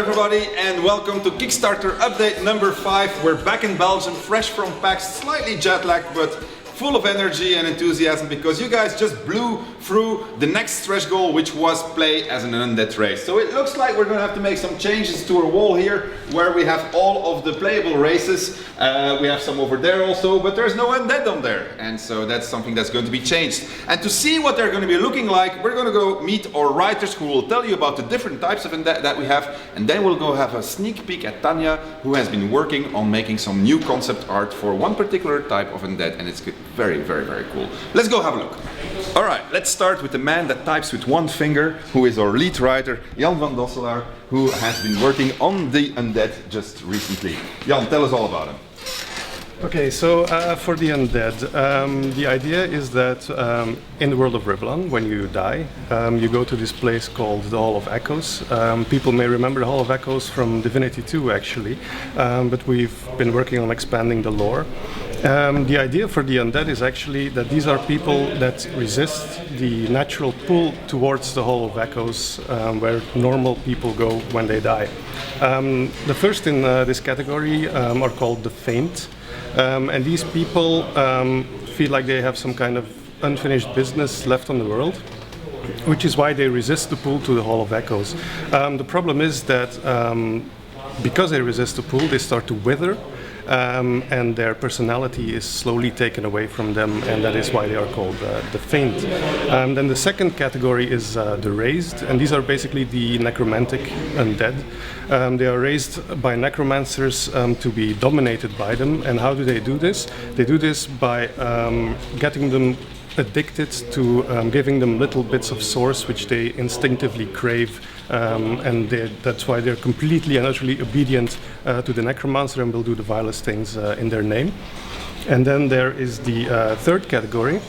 everybody, and welcome to Kickstarter update number 5. We're back in Belgium, fresh from PAX, slightly jet-lagged, but full of energy and enthusiasm because you guys just blew through the next stretch goal, which was play as an undead race. So it looks like we're going to have to make some changes to our wall here, where we have all of the playable races. We have some over there also, but there's no undead on there, and so that's something that's going to be changed. And to see what they're going to be looking like, we're going to go meet our writers who will tell you about the different types of undead that we have, and then we'll go have a sneak peek at Tania, who has been working on making some new concept art for one particular type of undead, and it's very, very, very cool. Let's go have a look. All right, let's start with the man that types with one finger, who is our lead writer, Jan van Dosselaar, who has been working on the undead just recently. Jan, tell us all about him. Okay, so for the undead, the idea is that in the world of Rivellon, when you die, you go to this place called the Hall of Echoes. People may remember the Hall of Echoes from Divinity 2 actually, but we've been working on expanding the lore. The idea for the undead is actually that these are people that resist the natural pull towards the Hall of Echoes, where normal people go when they die. The first in this category are called the Faint. And these people feel like they have some kind of unfinished business left on the world, which is why they resist the pull to the Hall of Echoes. The problem is that because they resist the pull, they start to wither, and their personality is slowly taken away from them, and that is why they are called the Faint. Then the second category is the Raised, and these are basically the necromantic undead. They are raised by necromancers to be dominated by them, and how do they do this? They do this by getting them addicted to giving them little bits of source which they instinctively crave, and that's why they're completely and utterly obedient to the necromancer and will do the vilest things in their name. And then there is the third category,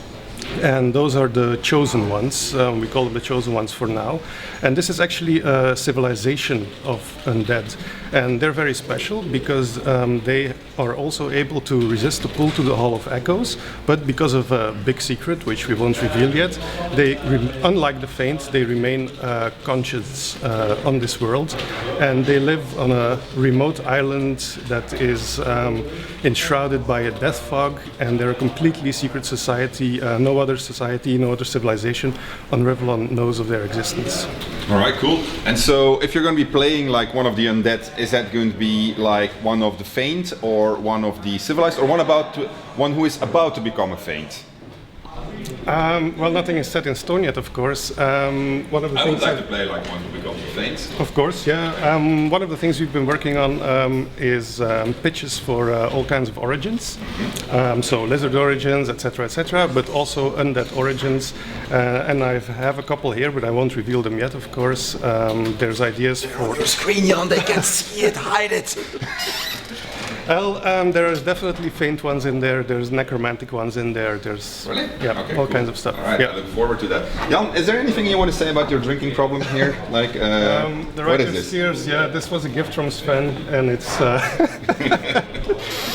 and those are the chosen ones. We call them the chosen ones for now. And this is actually a civilization of undead. And they're very special because they are also able to resist the pull to the Hall of Echoes, but because of a big secret, which we won't reveal yet, they, unlike the Faint, they remain conscious on this world. And they live on a remote island that is enshrouded by a death fog, and they're a completely secret society. No other society, no other civilization on Rivellon knows of their existence. All right, cool. And so if you're going to be playing like one of the undead, is that going to be like one of the Faint or one of the civilized, or one who is about to become a Faint? Well, nothing is set in stone yet, of course. One of the I things would like to play like one who becomes a Faint. Of course, yeah. One of the things we've been working on is pitches for all kinds of origins. So lizard origins, etc., but also undead origins. And I have a couple here, but I won't reveal them yet, of course. There's ideas for... On your screen, Jan, they can see it, hide it! Well, there are definitely Faint ones in there, there's necromantic ones in there, there's really? Yeah, okay, all cool. kinds of stuff. All right, yeah. I look forward to that. Jan, is there anything you want to say about your drinking problem here? Like, the what is this? Tears, yeah, this was a gift from Swen, and it's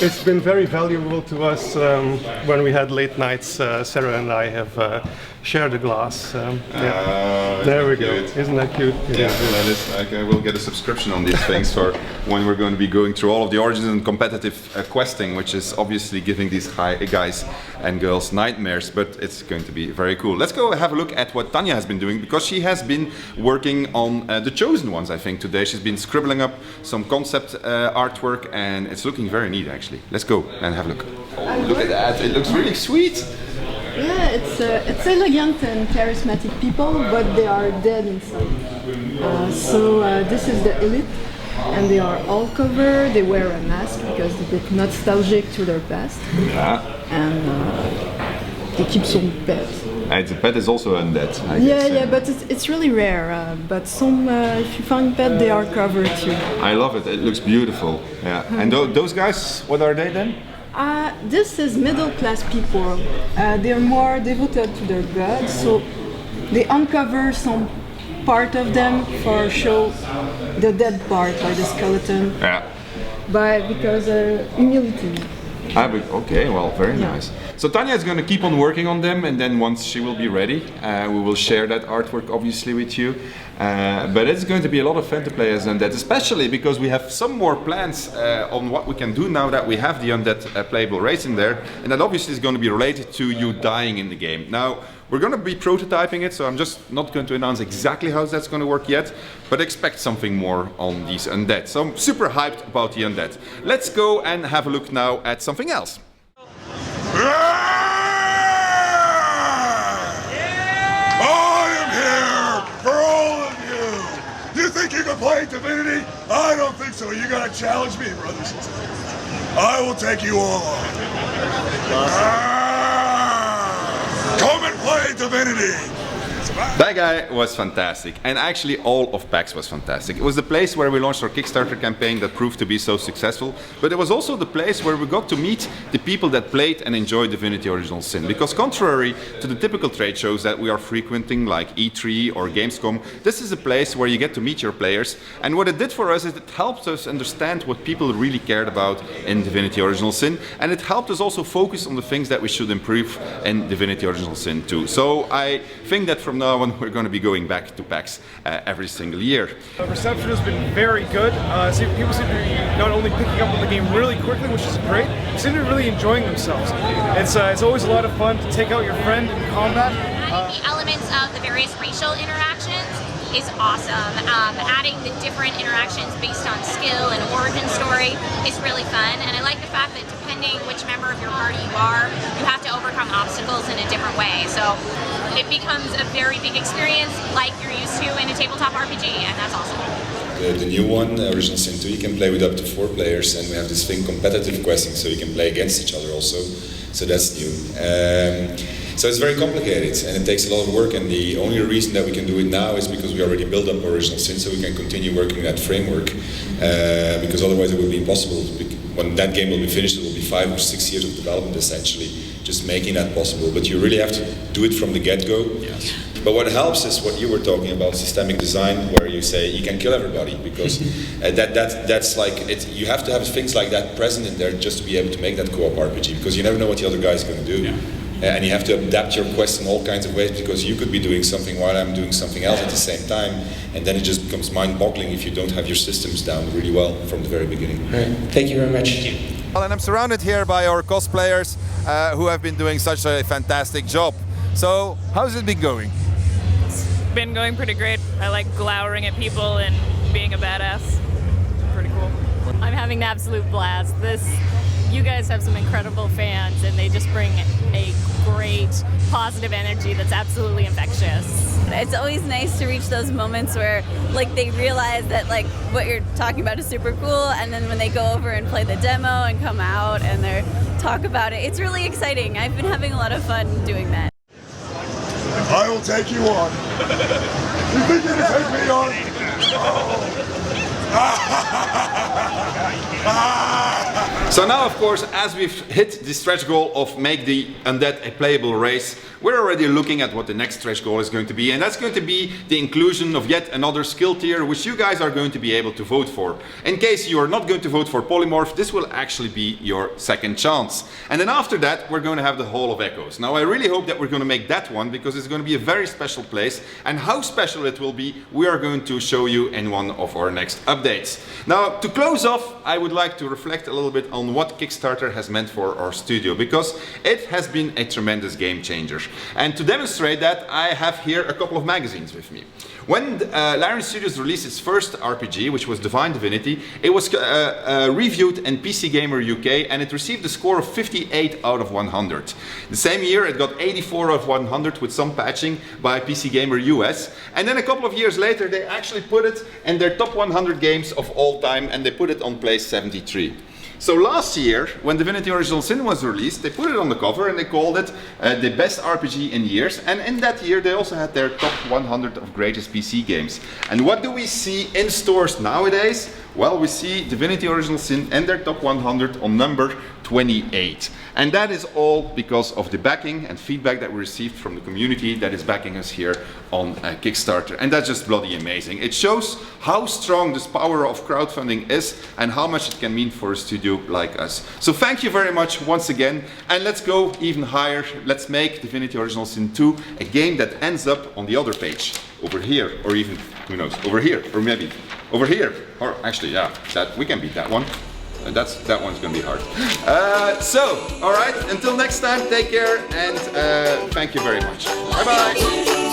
it's been very valuable to us when we had late nights. Sarah and I have shared a glass. Yeah. There we go. Isn't that cute? Yeah, that is. Like, we'll get a subscription on these things for when we're going to be going through all of the origins and competitive questing, which is obviously giving these guys and girls nightmares, but it's going to be very cool. Let's go have a look at what Tania has been doing, because she has been working on the chosen ones, I think, today. She's been scribbling up some concept artwork, and it's looking very neat, actually. Let's go and have a look. Oh, look at that. It looks really sweet. Yeah, it's elegant and charismatic people, but they are dead inside. So this is the elite, and they are all covered. They wear a mask because they're a bit nostalgic to their past. Yeah. And they keep some pets. And the pet is also undead, I guess. Yeah, but it's really rare. But some, if you find pet, they are covered too. I love it. It looks beautiful. Yeah. And those guys, what are they then? This is middle-class people. They are more devoted to their gods, so they uncover some part of them for show the dead part, like the skeleton. Yeah. Because humility. Okay, well, very nice. So Tania is going to keep on working on them, and then once she will be ready, we will share that artwork obviously with you. But it's going to be a lot of fun to play as Undead, especially because we have some more plans on what we can do now that we have the Undead playable race in there, and that obviously is going to be related to you dying in the game. Now, we're going to be prototyping it, so I'm just not going to announce exactly how that's going to work yet, but expect something more on these Undead. So I'm super hyped about the Undead. Let's go and have a look now at something else. I am here for all of you! You think you can play Divinity? I don't think so. You gotta challenge me, brothers and sisters. I will take you all on. Come and play Divinity! That guy was fantastic, and actually all of PAX was fantastic. It was the place where we launched our Kickstarter campaign that proved to be so successful, but it was also the place where we got to meet the people that played and enjoyed Divinity Original Sin. Because contrary to the typical trade shows that we are frequenting, like E3 or Gamescom, this is a place where you get to meet your players, and what it did for us is it helped us understand what people really cared about in Divinity Original Sin, and it helped us also focus on the things that we should improve in Divinity Original Sin too. So I think that from now on we're going to be going back to PAX every single year. The reception has been very good. People seem to be not only picking up on the game really quickly, which is great, they seem to be really enjoying themselves. It's always a lot of fun to take out your friend in combat. The elements of the various racial interactions is awesome. Adding the different interactions based on skill and origin story is really fun, and I like the fact that depending which member of your party you are, you have to overcome obstacles in a different way. So it becomes a very big experience like you're used to in a tabletop RPG, and that's awesome. The new one, Original Sin 2, you can play with up to 4 players, and we have this thing, competitive questing, so you can play against each other also, so that's new. So it's very complicated, and it takes a lot of work, and the only reason that we can do it now is because we already built up Original Sin, so we can continue working that framework, because otherwise it would be impossible. When that game will be finished, it will be 5 or 6 years of development, essentially, just making that possible. But you really have to do it from the get-go. Yes. But what helps is what you were talking about, systemic design, where you say you can kill everybody, because that's like it. You have to have things like that present in there just to be able to make that co-op RPG, because you never know what the other guy is going to do. Yeah. And you have to adapt your quest in all kinds of ways, because you could be doing something while I'm doing something else at the same time, and then it just becomes mind-boggling if you don't have your systems down really well from the very beginning. Right. Thank you very much. Well, and I'm surrounded here by our cosplayers who have been doing such a fantastic job. So, how's it been going? It's been going pretty great. I like glowering at people and being a badass. Pretty cool. I'm having an absolute blast. You guys have some incredible fans, and they just bring a great positive energy that's absolutely infectious. It's always nice to reach those moments where like they realize that like what you're talking about is super cool, and then when they go over and play the demo and come out and they talk about it, it's really exciting. I've been having a lot of fun doing that. I will take you on. You think you can take me on? So now, of course, as we've hit the stretch goal of make the Undead a playable race, we're already looking at what the next stretch goal is going to be, and that's going to be the inclusion of yet another skill tier, which you guys are going to be able to vote for. In case you are not going to vote for Polymorph, this will actually be your second chance. And then after that, we're going to have the Hall of Echoes. Now, I really hope that we're going to make that one, because it's going to be a very special place, and how special it will be, we are going to show you in one of our next updates. Now, to close off, I would like to reflect a little bit on what Kickstarter has meant for our studio, because it has been a tremendous game changer. And to demonstrate that, I have here a couple of magazines with me. When Larian Studios released its first RPG, which was Divine Divinity, it was reviewed in PC Gamer UK, and it received a score of 58 out of 100. The same year, it got 84 out of 100 with some patching by PC Gamer US. And then a couple of years later, they actually put it in their top 100 games of all time, and they put it on place 73. So last year, when Divinity Original Sin was released, they put it on the cover and they called it the best RPG in years. And in that year, they also had their top 100 of greatest PC games. And what do we see in stores nowadays? Well, we see Divinity Original Sin and their top 100 on number 28. And that is all because of the backing and feedback that we received from the community that is backing us here on Kickstarter. And that's just bloody amazing. It shows how strong this power of crowdfunding is and how much it can mean for a studio like us. So thank you very much once again. And let's go even higher. Let's make Divinity Original Sin 2 a game that ends up on the other page. Over here, or even, who knows, over here, or maybe over here. Or actually, yeah, that we can beat that one. That one's gonna be hard. So, all right, until next time, take care and thank you very much. Bye bye.